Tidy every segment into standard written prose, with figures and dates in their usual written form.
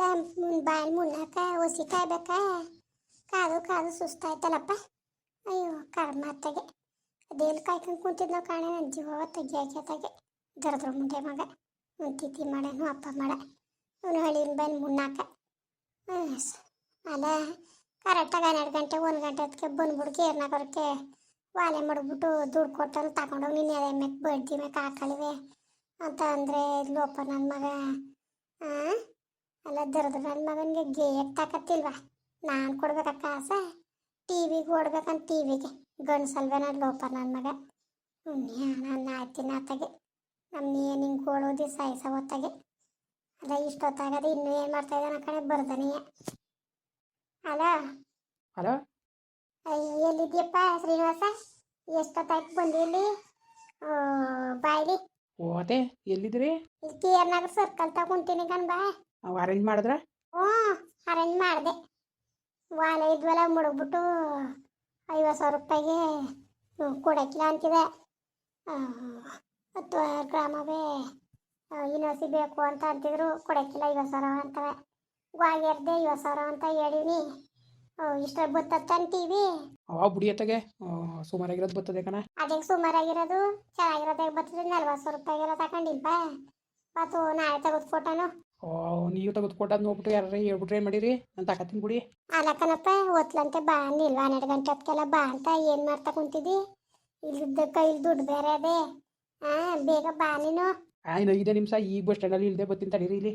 ಅಲ್ಲ ಬಾಯಿ ಮುನ್ನಕ ಒಸಿ ಕಾಯ್ಬೇಕಾ ಕಾದು ಕಾದು ಸುಸ್ತಾಯ್ತಲ್ಲಪ್ಪ. ಅಯ್ಯೋ ಕರ್ಮಾತೆಗೆ ಅದೇನು ಕಾಯ್ಕೊಂಡು ಕುಂತಿದ್ ನಾವು ಕಾಣೆ ನನ್ನ ಜೀವ ತೆಗಿಯಾಕೆ ದರ್ದ್ರ ಮುಂಡೆ ಮಗ ತಿಥಿ ಮಾಡೇನು ಅಪ್ಪ ಮಾಡ ಅವನು ಹಳಿನ ಬಾಯಿ ಮುನ್ನಾಕ. ಅಲ್ಲ ಕರೆಕ್ಟಾಗಿ 12 ಗಂಟೆ 1 ಗಂಟೆ ಅದಕ್ಕೆ ಬಂದ್ಬಿಡು ಕೇರ್ನಾಗರಕ್ಕೆ ವಾಲೆ ಮಾಡಿಬಿಟ್ಟು ದುಡ್ಡು ಕೊಟ್ಟನು ತಗೊಂಡೋಗಿ ನೀನು ಎದೆ ಮ್ಯಾಕೆ ಬಡ್ಡಿ ಮ್ಯಾಕೆ ಹಾಕಳಿವೆ ಅಂತ ಅಂದರೆ ಲೋಪ ನನ್ನ ಮಗ. ಅಲ್ಲ ದರ್ದ ನನ್ನ ಮಗನಿಗೆ ಗೇಯಕ್ಕೆ ತಾಕತ್ತಿಲ್ವಾ? ನಾನು ಕೊಡ್ಬೇಕಾ ಕಾಸ? ಟಿ ವಿಗೆ ಓಡ್ಬೇಕಂತ ಟಿ ವಿಗೆ ಗಂಡ್ಸಲ್ವೇ ನನ್ನ ಲೋಪ ನನ್ನ ಮಗ. ನಾನು ಆಯ್ತೀನಿ ಆತಗೆ ನಮ್ಮ ಹಿಂಗೆ ಗೋಳೋದಿ ಸಾಯಿಸ ಹೊತ್ತಾಗೆ. ಅಲ್ಲ ಇಷ್ಟೊತ್ತಾಗದೆ ಇನ್ನೂ ಏನು ಮಾಡ್ತಾ ಇದ್ದಾನೆ ಕಣೆ ಬರ್ದನೆಯ. ಅಲ್ಲ ಹಲೋ, ಅಯ್ಯೋ ಎಲ್ಲಿದ್ಯಪ್ಪ ಶ್ರೀನಿವಾಸ? ಎಷ್ಟೊತ್ತಾಯ್ತು ಬಂದಿ ಇಲ್ಲಿ? ಬಾಯ್ಲಿ ಓತೆ ಎಲ್ಲಿದ್ರಿ? ಇಲ್ಲಿ ಕೆ ಆರ್ ನಗರ್ ಸರ್ಕಲ್ ತಗೊಂತೀನಿ ಕಣ್ ಬಾ. ಅವು ಅರೇಂಜ್ ಮಾಡಿದ್ರ? ಹ್ಞೂ ಅರೇಂಜ್ ಮಾಡಿದೆ. ವಾಲೆ ಇದ್ವಲ್ಲ ಮುಡುಗ್ಬಿಟ್ಟು 50,000 ರೂಪಾಯಿಗೆ ಕೊಡಕ್ಕಿಲ್ಲ ಅಂತಿದೆ. 10 ಗ್ರಾಮವೇ ಇನೋಸಿ ಬೇಕು ಅಂತ ಅಂತಿದ್ರು, ಕೊಡಕ್ಕಿಲ್ಲ 50,000 ಅಂತವೆ. ಗ್ವಾಗೆರ್ದೆ 50,000 ಅಂತ ಹೇಳಿವ್ನಿ. ಇಷ್ಟ ಬತ್ತತ್ತಾನ ಟಿ ವಿ ಅವ ಬುಡಿಯತ್ತಗೆ ಸುಮಾರಾಗಿರೋದು ಬರ್ತದೆ ಕಣ. ಅದಕ್ಕೆ ಸುಮಾರಾಗಿರೋದು ಚೆನ್ನಾಗಿರೋದೇ ಬರ್ತದೆ. 40,000 ರೂಪಾಯಿಗೆಲ್ಲ ತಗೊಂಡಿಲ್ಪ ಮತ್ತು ನಾಳೆ ತೆಗೆದು ಫೋಟೋನು. ನೀವು ತೆಗೆದು ಕೊಟ್ಟದ್ದು ನೋಡ್ಬಿಟ್ಟು ಯಾರು ಹೇಳ್ಬಿಟ್ರೆ ಏನು ಮಾಡಿರಿ? ನಾನು ತಗತ್ತೀನಿ ಬಿಡಿ. ಅಲ್ಲಕ್ಕನಪ್ಪ ಒತ್ಲಂತೆ ಬಾ ನಿಲ್ವಾ 12 ಗಂಟೆ ಹೊತ್ತಿಗೆಲ್ಲ ಬಾ ಅಂತ ಏನು ಮಾಡ್ತಾ ಕುಂತಿದ್ದಿ? ಇಲ್ಲಿದ್ದ ಕೈಲಿ ದುಡ್ಡು ಬೇರೆ ಅದೇ. ಬೇಗ ಬಾ ನೀನು. ಇನ್ನು 5 ನಿಮಿಷ ಈ ಬಸ್ ಸ್ಟ್ಯಾಂಡಲ್ಲಿ ಇಲ್ಲದೆ ಬರ್ತೀನಿ ತಡೀರಿ ಇಲ್ಲಿ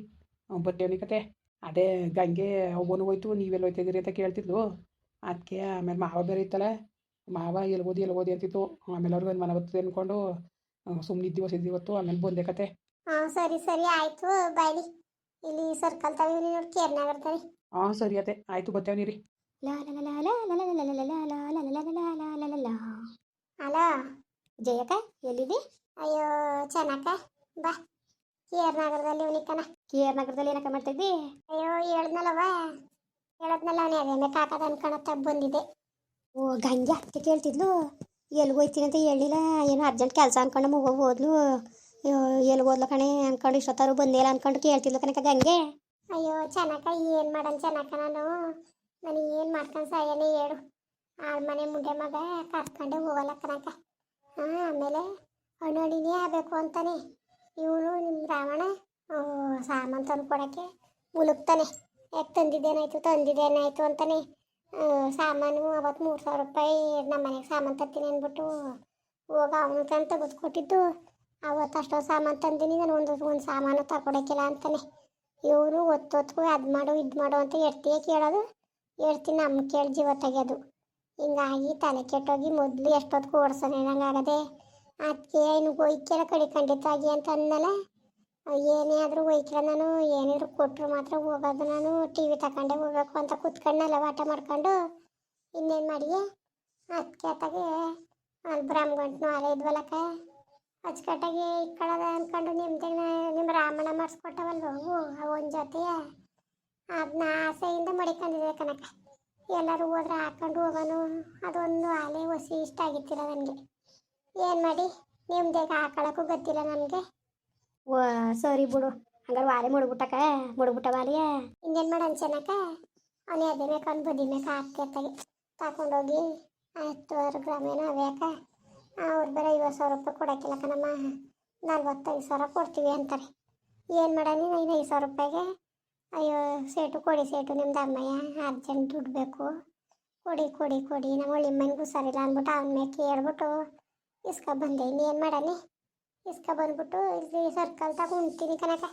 ಬರ್ತೇವನಿ ಕತೆ. ಅದೇ ಗಂಗೆ ಒಬ್ಬನು ಹೋಯ್ತು, ನೀವೆಲ್ಲ ಹೋಯ್ತಿದ್ದೀರಿ ಅಂತ ಕೇಳ್ತಿದ್ಲು. ಅದಕ್ಕೆ ಆಮೇಲೆ ಮಾವ ಬೇರೆ ಇತ್ತಲ್ಲ, ಮಾವ ಎಲ್ಗೋದಿ ಅಂತಿತ್ತು. ಆಮೇಲೆ ಅವ್ರಿಗೆ ಒಂದು ಮನೆ ಬರ್ತದೆ ಅಂದ್ಕೊಂಡು ಸುಮ್ಮನಿದ್ದು ಹೊಸಿದ್ದು ಇವತ್ತು. ಆಮೇಲೆ ಬಂದೆ ಕತೆ. ಸರಿ ಸರಿ ಆಯಿತು ಬಾಯ್ಲಿ. ಇಲ್ಲಿ ಸರ್ಕಲ್ ತಗೊಂಡು ನೋಡಿ ಕೇರ್ನಾಗರ್ತಾರೆ. ಸರಿ ಅತ್ತೆ ಆಯಿತು ಬರ್ತೇವೆ ನೀರಿ. ಅಲೋ ಜಯಕ್ಕ ಎಲ್ಲಿದೆ? ಅಯ್ಯೋ ಚೆನ್ನಕ್ಕ ಬಾ. ಕೇರ್ನಗರದಲ್ಲಿ ಅವನಿಕನ. ಕೇರ್ನಗರದಲ್ಲಿ ಏನಕ್ಕ ಮಾಡ್ತಿದ್ದಿ? ಅಯ್ಯೋ ಹೇಳದ್ನಲ್ಲ ಅವನೇ ಅದೇ ಕಾಕದ ಅನ್ಕೊಳತ್ತ ಬಂದಿದೆ. ಓ ಗಂಗೆ ಅತ್ತೆ ಕೇಳ್ತಿದ್ಲು ಎಲ್ಲಿಗೆ ಹೋಯ್ತೀನಿ ಅಂತ ಹೇಳಿಲ್ಲ. ಏನೋ ಅರ್ಜೆಂಟ್ ಕೆಲಸ ಅನ್ಕೊಂಡು ಮಗು ಹೋದ್ಲು. ಎಲ್ಲಿ ಹೋದ್ಲು ಕಣೆ ಅನ್ಕೊಂಡು ಇಷ್ಟೊತ್ತಾರು ಬಂದಿಲ್ಲ ಅನ್ಕೊಂಡು ಕೇಳ್ತಿದ್ಲು ಕಣಕ ಗಂಗೆ. ಅಯ್ಯೋ ಚೆನ್ನಕ್ಕ ಏನು ಮಾಡೋಣ ಚೆನ್ನಕ್ಕ, ನಾನು ಏನು ಮಾಡ್ಕೊಂಡು ಸಾಯನೇ ಹೇಳು. ಮನೆ ಮುಂದೆ ಮಗ ಕರ್ಕೊಂಡೆ ಹೋಗಲ್ಲ ಕನಕ. ಆಮೇಲೆ ಹಣ್ಣುಣಿನೇ ಆಗಬೇಕು ಅಂತಾನೆ ಇವನು ನಿಮ್ಮ ರಾವಣ ಸಾಮಾನು ತಂದು ಕೊಡೋಕ್ಕೆ ಮುಲುಗ್ತಾನೆ. ಯಾಕೆ ತಂದಿದ್ದೇನಾಯ್ತು ಅಂತಾನೆ. ಸಾಮಾನು ಅವತ್ತು 3,000 ರೂಪಾಯಿ ನಮ್ಮ ಮನೆಗೆ ಸಾಮಾನು ತರ್ತೀನಿ ಅಂದ್ಬಿಟ್ಟು ಹೋಗ ಅವನು ತಂದು ತೆಗೆದುಕೊಟ್ಟಿದ್ದು. ಅವತ್ತು ಅಷ್ಟೋ ಸಾಮಾನು ತಂದೀನಿ ನಾನು, ಒಂದು ಸಾಮಾನು ತಗೊಡೋಕ್ಕಿಲ್ಲ ಅಂತಾನೆ. ಇವನು ಒತ್ತೊತ್ತಿಗೂ ಅದು ಮಾಡು ಇದು ಮಾಡು ಅಂತ ಎಡ್ತಿಯೇ ಕೇಳೋದು, ಎಡ್ತೀನಿ ನಮ್ಮ ಕೇಳಿ ಜೀವ ತೆಗೆಯೋದು. ಹಿಂಗಾಗಿ ತಲೆ ಕೆಟ್ಟೋಗಿ ಮೊದಲು ಎಷ್ಟೊತ್ತಿಗೂ ಓಡಿಸೋಣ ನಂಗಾಗದೆ. ಅದಕ್ಕೆ ಇನ್ನು ಒಯ್ಕೆಲ್ಲ ಕಡಿಖಂಡಿತಾಗಿ ಅಂತ ಅನ್ನಲ್ಲ. ಏನೇ ಆದರೂ ಒಯ್ಕೆಲ್ಲ ನಾನು ಏನಾದರೂ ಕೊಟ್ಟರು ಮಾತ್ರ ಹೋಗೋದು. ನಾನು ಟಿ ವಿ ತಗೊಂಡೆ ಹೋಗ್ಬೇಕು ಅಂತ ಕೂತ್ಕೊಂಡಲ್ಲ ವಾಟ ಮಾಡ್ಕೊಂಡು. ಇನ್ನೇನು ಮಾಡಿಯೇ ಅದಕ್ಕೆ ಅತ್ತಾಗೆ ಅಲ್ಲಿ ಬ್ರಹ್ಮಗಂಟು ಅಲೆ ಇದ್ವಲ್ಲಕ್ಕ ಅಚ್ಚುಕಟ್ಟಾಗಿ ಇಕ್ಕಳದ ಅಂದ್ಕೊಂಡು ನಿಮ್ಮ ರಾಮಣ್ಣ ಮಾಡಿಸ್ಕೊಟ್ಟವಲ್ವ ಅವು ಒಂದು ಜೊತೆಯ ಅದನ್ನ ಆಸೆಯಿಂದ ಮಡಿಕೊಂಡಿದೆ ಕನಕ. ಎಲ್ಲರೂ ಹೋದ್ರೆ ಹಾಕೊಂಡು ಹೋಗೋನು ಅದೊಂದು ಆಲೆ ಹೊಸಿ ಇಷ್ಟ ಆಗಿತ್ತಿಲ್ಲ ನನಗೆ. ಏನು ಮಾಡಿ ನಿಮ್ದೇಗ ಹಾಕೊಳ್ಳೋಕ್ಕೂ ಗೊತ್ತಿಲ್ಲ ನನಗೆ. ಸರಿ ಬಿಡು ಹಂಗಾರೆ ವಾಲೆ ಮುಡ್ಬಿಟ್ಟ ವಾಲಿಯ ಇನ್ನೇನು ಮಾಡೋಣ ಚೆನ್ನಕ. ಅವನೇ ಅದೇ ಬೇಕು ಅವ್ನು ಬದಿ ಬೇಕು ಹಾಕ್ತಿರ್ತಾಗೆ ತಗೊಂಡೋಗಿ 10 ಗ್ರಾಮೇನೋ ಅವ್ಯಾಕ ಅವ್ರು ಬೇರೆ 50,000 ರೂಪಾಯಿ ಕೊಡೋಕ್ಕಿಲ್ಲ ಕಣಮ್ಮ, 45,000 ಕೊಡ್ತೀವಿ ಅಂತಾರೆ. ಏನು ಮಾಡೋಣ 5,000 ರೂಪಾಯಿಗೆ? ಅಯ್ಯೋ ಸೇಟು ಕೊಡಿ ಸೇಟು ನಿಮ್ದು ಅಮ್ಮಯ್ಯ ಅರ್ಜೆಂಟ್ ದುಡ್ಡು ಬೇಕು ಕೊಡಿ ನಮ್ಮ ಒಳ್ಳೆ ಮನೆಗೂ ಸರಿಲ್ಲ ಅಂದ್ಬಿಟ್ಟು ಅವನ ಮೇಲೆ ಕೇಳ್ಬಿಟ್ಟು ಇಸ್ಕೊ ಬಂದೆ. ಇನ್ನೇನು ಮಾಡೋಣ ಬಂದ್ಬಿಟ್ಟು ಇಲ್ಲಿ ಸರ್ಕಲ್ ತಗೊಂತೀನಿ ಕನಕ.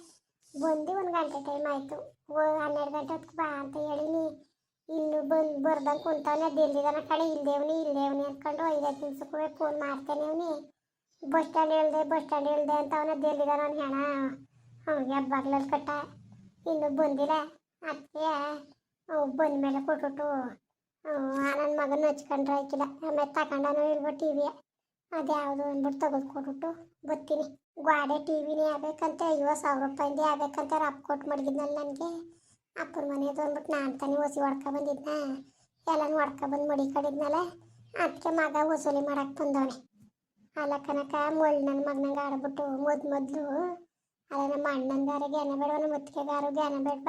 ಬಂದು 1 ಗಂಟೆ ಟೈಮ್ ಆಯಿತು. 12 ಗಂಟೆ ಹೊತ್ತಿಗೆ ಬಾ ಅಂತ ಹೇಳಿನಿ. ಇನ್ನು ಬರ್ದಂಗೆ ಕುಂತವನೇ ಅದೆಲ್ಲಿದ್ದಾನ ಕಡೆ ಇಲ್ದೇವ್ನಿ ಅಂದ್ಕೊಂಡು 5 ನಿಮಿಷಕ್ಕೂ ಫೋನ್ ಮಾಡ್ತೇನೆ ಅವನಿ. ಬಸ್ ಸ್ಟ್ಯಾಂಡ್ ಹೇಳ್ದೆ ಅಂತ ಅವನ ಅದೆಲ್ಲಿದ್ದಾನ ಅವ್ನು ಹೆಣ ಅವನಿಗೆ ಬಾಗ್ಲಲ್ಲಿ ಕಟ್ಟ ಇನ್ನೂ ಬಂದಿಲ್ಲ. ಅದಕ್ಕೆ ಬಂದ ಮೇಲೆ ಕೊಟ್ಬಿಟ್ಟು ನನ್ನ ಮಗನ ಹಚ್ಕೊಂಡ್ರೆ ಆಯ್ಕಿಲ್ಲ. ಆಮೇಲೆ ತಗೊಂಡಾನು ಇಲ್ವ ಟಿ ವಿ ಅದ್ಯಾವುದು ಅಂದ್ಬಿಟ್ಟು ತೆಗೆದುಕೊಟ್ಬಿಟ್ಟು ಬರ್ತೀನಿ. ಗಾಡೆ ಟಿ ವಿನೇ ಆಗ್ಬೇಕಂತೆ 50,000 ರೂಪಾಯಿಂದೇ ಆಗ್ಬೇಕಂತ ರೊಕ್ಕ ಕೊಟ್ಟು ಮಡಗಿದ್ನಲ್ಲ ನನಗೆ. ಅಪ್ಪನ ಮನೆಯದು ಅಂದ್ಬಿಟ್ಟು ನಾನು ತಾನೇ ಹೊಸಿ ಹೊಡ್ಕೊಬಂದಿದ್ನ, ಎಲ್ಲನೂ ಹೊಡ್ಕೊಬಂದು ಮಡಿ ಕಡಿದ್ನಲ್ಲ. ಅದಕ್ಕೆ ಮಗ ವಸೂಲಿ ಮಾಡಕ್ಕೆ ಬಂದವನೆ. ಅಲ್ಲ ಕನಕ ಮೊಳ್ಳು ನನ್ನ ಮಗನಂಗೆ ಆಡ್ಬಿಟ್ಟು ಮೊದಲು ಅಲ್ಲ ನಮ್ಮ ಅಣ್ಣಂದಾರ ಜ್ಞಾನ ಬೇಡ, ನಮ್ಮ ಮುತ್ತಿಗೆಗಾರು ಜ್ಞಾನ ಬೇಡ.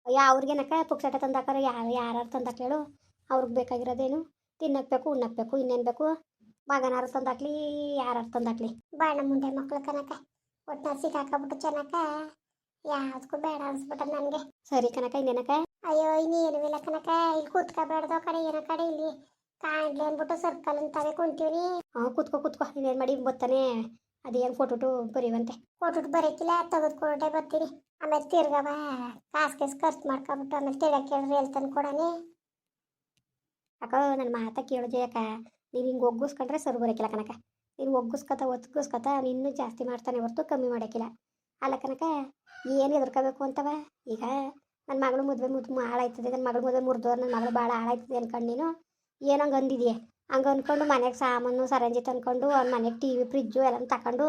ಅಯ್ಯೋ ಅವ್ರಿಗೇನಕ್ಕ ಪುಕ್ಸಟ ತಂದಾಕಾರ ಯಾರು ತಂದಾಕ್ಲಿ ಹೇಳು. ಅವ್ರಿಗೆ ಬೇಕಾಗಿರೋದೇನು ತಿನ್ನಕ್ಕೆ ಬೇಕು ಉಣ್ಣಕ್ಕೆ ಬೇಕು ಇನ್ನೇನು ಬೇಕು. ಮಗನಾರು ತಂದಾಕ್ಲಿ ಯಾರು ತಂದಾಕ್ಲಿ ಬಾಣ ಮುಂದೆ ಮಕ್ಳು ಕನಕ ಒಟ್ಟು ಸಿಕ್ಕಾಕಬಿಟ್ಟು ಚೆನ್ನಕ ಯಾವ್ದಕ್ಕೂ ಬೇಡ ಅನ್ಸ್ಬಿಟ್ಟ ನನಗೆ. ಸರಿ ಕನಕ ಇನ್ನೇನಕ. ಅಯ್ಯೋ ಇನ್ನೇನು ಇಲ್ಲ ಕನಕ ಇಲ್ಲಿ ಕೂತ್ಕೋಬೇಡ್ದೋ ಕಡೆ ಏನೋ ಕಡೆ ಇಲ್ಲಿ ಕಾಣ್ಲಿ ಅಂದ್ಬಿಟ್ಟು ಸರ್ಕಲ್ ಅಂತಾವೆ ಕುಂತೀವಿ. ಕೂತ್ಕೋ ಇನ್ನೇನು ಮಾಡಿ ಬರ್ತಾನೆ. ಅದೇನು ಫೋಟೋಟು ಬರೀವಂತೆ. ಫೋಟೋಟು ಬರೋಕ್ಕಿಲ್ಲ ತೆಗೆದುಕೊಂಡೆ ಬರ್ತೀನಿ. ಆಮೇಲೆ ತಿರ್ಗವ ಕಾಸು ಖರ್ಚು ಮಾಡ್ಕೊಬಿಟ್ಟು ಆಮೇಲೆ ತಿರ್ಗಕ್ಕೆ ಹೇಳ್ರಿ ಹೇಳ್ತಾನೆ ಕೊಡನೆ. ಅಕ್ಕ ನನ್ನ ಮಾತಾ ಕೇಳೋದು ಯಾಕ ನೀವು ಹಿಂಗೆ ಒಗ್ಗಿಸ್ಕೊಂಡ್ರೆ ಸರಿ ಬರೋಕ್ಕಿಲ್ಲ ಕನಕ. ನೀನು ಒಗ್ಗಿಸ್ಕೊತ ಇನ್ನೂ ಜಾಸ್ತಿ ಮಾಡ್ತಾನೆ ಹೊರತು ಕಮ್ಮಿ ಮಾಡೋಕ್ಕಿಲ್ಲ. ಅಲ್ಲ ಕನಕ ಏನು ಎದುರ್ಕೋಬೇಕು ಅಂತವ. ಈಗ ನನ್ನ ಮಗಳು ಮದುವೆ ಹಾಳಾಯ್ತದೆ, ನನ್ನ ಮಗಳು ಮದುವೆ ಮುರಿದೋರು ನನ್ನ ಮಗಳು ಭಾಳ ಹಾಳಾಯ್ತದೆ ಅನ್ಕೊಂಡು ನೀನು ಏನಂಗೆ ಅಂದಿದೆಯಾ. ಹಂಗೆ ಅಂದ್ಕೊಂಡು ಮನೆಗೆ ಸಾಮಾನು ಸರಂಜಿ ತಂದ್ಕೊಂಡು ಅವ್ನ ಮನೆಗೆ ಟಿ ವಿ ಫ್ರಿಜ್ಜು ಎಲ್ಲ ತಗೊಂಡು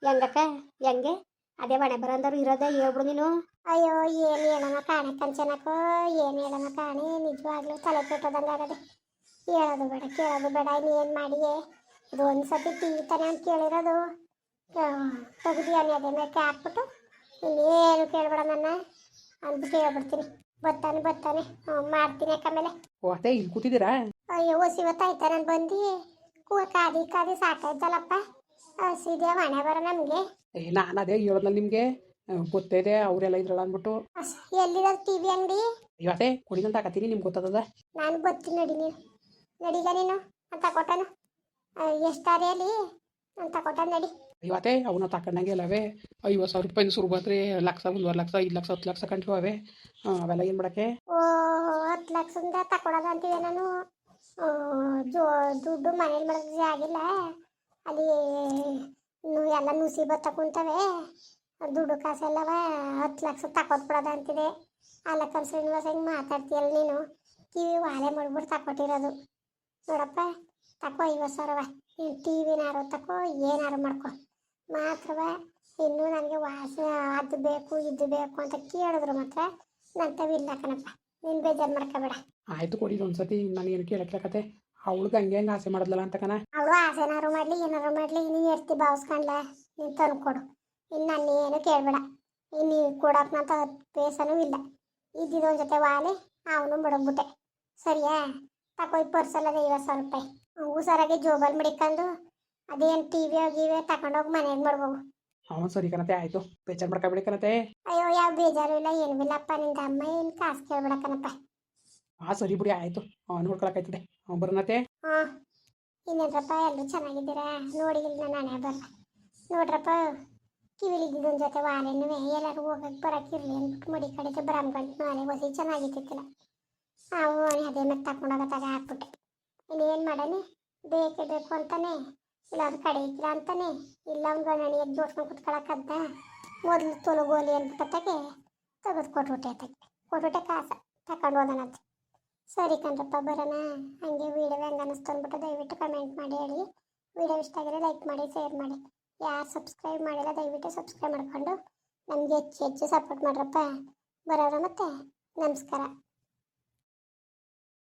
ಹೆಂಗಕ್ಕ ಹೆಂಗೆ ಅದೇ ಮನೆ ಬರಂದರು ಇರೋದೇ ಹೇಳ್ಬಿಡು ನೀನು. ಅಯ್ಯೋ ಏನು ಹೇಳೋಣ ಕಾಣೆ ಕಂಚನಕ್ಕೋ ಏನು ಹೇಳೋಣ ಕಾಣೆ ನಿಜವಾಗ್ಲೂ ತಲೆ ಕೆಟ್ಟೋದಂಗೆ ಆಗದೆ. ಹೇಳೋದು ಬೇಡ ಕೇಳೋದು ಬೇಡ ಇನ್ನೇನು ಮಾಡಿಯೇ. ಇದು ಒಂದು ಸತಿ ಟಿ ವಿ ತಾನೆ ಅಂತ ಕೇಳಿರೋದು ತೆಗ್ದು ಅದೇ ಮೇಲೆ ಹಾಕ್ಬಿಟ್ಟು ಇನ್ನೇನು ಕೇಳಬೇಡ ನನ್ನ ಅಂದ್ಬಿಟ್ಟು ಹೇಳ್ಬಿಡ್ತೀನಿ. ಬರ್ತಾನೆ ಮಾಡ್ತೀನಿ ಯಾಕಮೇಲೆ. ಓ ಅತ್ತೆ ಇಲ್ಲಿ ಕೂತಿದ್ದೀರಾ? ಅಯ್ಯೋ ಹೊಸಿವತ್ತಾಯ್ತಾ ನಾನು ಬಂದು ಕಾದಿ ಸಾಕಾಯ್ತಲ್ಲಪ್ಪ. ಹಸಿದ್ಯಾ ಮನೆ ಬರೋ ನಮಗೆ. ನಾನು ಅದೇ ಹೇಳೋದ್ನಲ್ಲಿ ನಿಮಗೆ ಗೊತ್ತಿದೆ ಅವರೆಲ್ಲ ಇದ್ರಲ್ಲ ಅಂದ್ಬಿಟ್ಟು. ಎಲ್ಲಿರೋದು ಟಿ ವಿ ಅಂಗಡಿ? ಅಯ್ಯೋ ಅತ್ತೆ ಕುಡಿನಲ್ಲಿ ತಾಕತ್ತೀನಿ ನಿಮ್ಗೆ ಗೊತ್ತದ. ನಾನು ಬರ್ತೀನಿ ನಡೀಗ ನೀನು ಅಂತ ಕೊಟ್ಟನು ಎಷ್ಟಾರೆ ಅಲ್ಲಿ ಅಂತ ಕೊಟ್ಟ ನಡಿ. ಅಯ್ಯೋ ಅತ್ತೆ ಅವನ್ನ ತಕೊಂಡಂಗೆ ಅಲ್ಲವೇ 50,000 ರೂಪಾಯಿ ಶುರು ಬಂದರೆ ಲಕ್ಷ 1.5 ಲಕ್ಷ 5 ಲಕ್ಷ 10 ಲಕ್ಷ ಕಂಡು ಅವೆ. ಅವೆಲ್ಲ ಏನು ಮಾಡೋಕ್ಕೆ. ಓ 10 ಲಕ್ಷದಿಂದ ತಗೊಳೋದು ಅಂತಿದೆ ನಾನು. ದುಡ್ಡು ಮನೇಲಿ ಮಾಡೋದು ಆಗಿಲ್ಲ ಅಲ್ಲಿ ಎಲ್ಲ ನುಸಿ ಬತ್ತ ಕುಂತವೆ ದುಡ್ಡು ಕಾಸೆಲ್ಲವ 10 ಲಕ್ಷ ತಕೊಟ್ಬಿಡೋದು ಅಂತಿದೆ. ಅಲ್ಲ ಶ್ರೀನಿವಾಸ ಹಿಂಗೆ ಮಾತಾಡ್ತೀಯಲ್ಲ ನೀನು ಕಿವಿ ವಾಲೆ ಮಾಡ್ಬಿಟ್ಟು ತಕೊಟ್ಟಿರೋದು ನೋಡಪ್ಪ. ತಕೋ 50,000 ನೀನು ಟಿ ವಿನಾರು ತಕೋ ಏನಾರು ಮಾಡ್ಕೊ ಮಾತ್ರವ. ಇನ್ನೂ ನನಗೆ ಅದು ಬೇಕು ಇದು ಬೇಕು ಅಂತ ಕೇಳಿದ್ರು ಮಾತ್ರ ನಂತವಿಲ್ಲ ಕಣಪ್ಪ. ನೀನು ಬೇಜಾರು ಮಾಡ್ಕೋಬೇಡ. ಆಯಿತು ಕೊಡಿ ಒಂದ್ಸತಿ ನಾನು ಏನು ಕೇಳಕ್ಲಕತ್ತೆ. ಅವಳಿಗೆ ಹಂಗೆ ಆಸೆ ಮಾಡಿದ್ಲಲ್ಲ ಅಂತ ಕಣ. ಅವಳು ಆಸೆನಾರು ಮಾಡಲಿ ಏನಾರು ಮಾಡಲಿ ನೀನು ಎರ್ತಿ ಭಾವಿಸ್ಕೊಂಡ್ಲ ನೀನು ತಂದು ಕೊಡು. ಇನ್ನು ನಾನೇನು ಕೇಳಬೇಡ. ಇನ್ನು ಕೊಡೋಕ್ಕಂತ ಪೇಸನೂ ಇಲ್ಲ. ಇದ್ದಿದ್ದೊಂದು ಜೊತೆ ವಾಲೆ ಅವನು ಮಡಗ್ಬಿಟ್ಟೆ ಸರಿಯಾ. ತಕೊಯ್ ಪರ್ಸಲ್ಲದ 50,000 ರೂಪಾಯಿ ಹುಷಾರಾಗಿ ಜೋಬಲ್ಲಿ ಮಡಿಕೊಂಡು ಅದೇನು ಟಿ ವಿ ಗೀವಿ ತಗೊಂಡೋಗಿ ಮನೆಗೆ ಮಾಡ್ಬೋದು. ಅವನು ಸರಿ ಕಣತೆ ಆಯಿತು ಬೇಜಾರು ಮಾಡ್ಕೊಬೇಡಿ ಕಣತೆ. ಅಯ್ಯೋ ಯಾವ ಬೇಜಾರು ಇಲ್ಲ ಏನು ಇಲ್ಲಪ್ಪ. ನಿಂದ ಅಮ್ಮ ಏನು ಕಾಸು ಕೇಳ್ಬೇಡ ಕಣಪ್ಪ. ಸರಿ ಬಿಡಿ ಆಯಿತು ನೋಡ್ಕೊಳಕಾಯ್ತದೆ ಬರೋಣತೆ. ಹಾಂ ಇನ್ನೇನ್ರಪ್ಪ ಎಲ್ಲರೂ ಚೆನ್ನಾಗಿದ್ದೀರಾ? ನೋಡಿ ಇಲ್ಲ ನಾನೇ ಬರ ನೋಡ್ರಪ್ಪ ಕಿವಿಲಿದ್ದೊಂದು ಜೊತೆ ವಾಲೆನೂ ಎಲ್ಲರೂ ಹೋಗಕ್ಕೆ ಬರೋಕ್ಕಿರಲಿ ಅಂದ್ಬಿಟ್ಟು ಮಡಿ ಕಡಿತ ಬ್ರಹ್ಮಗಂಟು ನಾಳೆ ಹೊಸಿ ಚೆನ್ನಾಗಿತ್ತಿಲ್ಲ. ನಾವು ಅದೇ ಮೇಲೆ ತಗೊಂಡೋಗತ್ತಾಗ ಹಾಕ್ಬಿಟ್ಟೆ. ಇನ್ನೇನು ಮಾಡಾನೆ ಬೇಕೇ ಬೇಕು ಅಂತಾನೆ ಇಲ್ಲ ಅದು ಕಡೆ ಇಕ್ಕಿಲ್ಲ ಅಂತಾನೆ ಇಲ್ಲ ಅವ್ನು ಗಣನಿಗೆ ಜೋಡ್ಸ್ಕೊಂಡು ಕುತ್ಕೊಳಕ್ಕಂತ ಮೊದಲು ತೊಲಗೋಲಿ ಅಂದ್ಬಿಟ್ಟತ್ತಾಗೆ ತೆಗೆದು ಕೊಟ್ಬಿಟ್ಟೆ ಕಾಸು ತಗೊಂಡು ಹೋದನಂತೆ. ಸರಿ ಕಣ್ರಪ್ಪ ಬರೋಣ. ಹಂಗೆ ವೀಡಿಯೋ ಹೆಂಗೆ ಅನ್ನಿಸ್ತು ಅಂದ್ಬಿಟ್ಟು ದಯವಿಟ್ಟು ಕಮೆಂಟ್ ಮಾಡಿ ಹೇಳಿ. ವೀಡಿಯೋ ಇಷ್ಟ ಆಗಿದ್ರೆ ಲೈಕ್ ಮಾಡಿ ಶೇರ್ ಮಾಡಿ. ಯಾರು ಸಬ್ಸ್ಕ್ರೈಬ್ ಮಾಡಿಲ್ಲ ದಯವಿಟ್ಟು ಸಬ್ಸ್ಕ್ರೈಬ್ ಮಾಡಿಕೊಂಡು ನಮಗೆ ಹೆಚ್ಚು ಸಪೋರ್ಟ್ ಮಾಡ್ರಪ್ಪ. ಬರೋರ ಮತ್ತೆ ನಮಸ್ಕಾರ.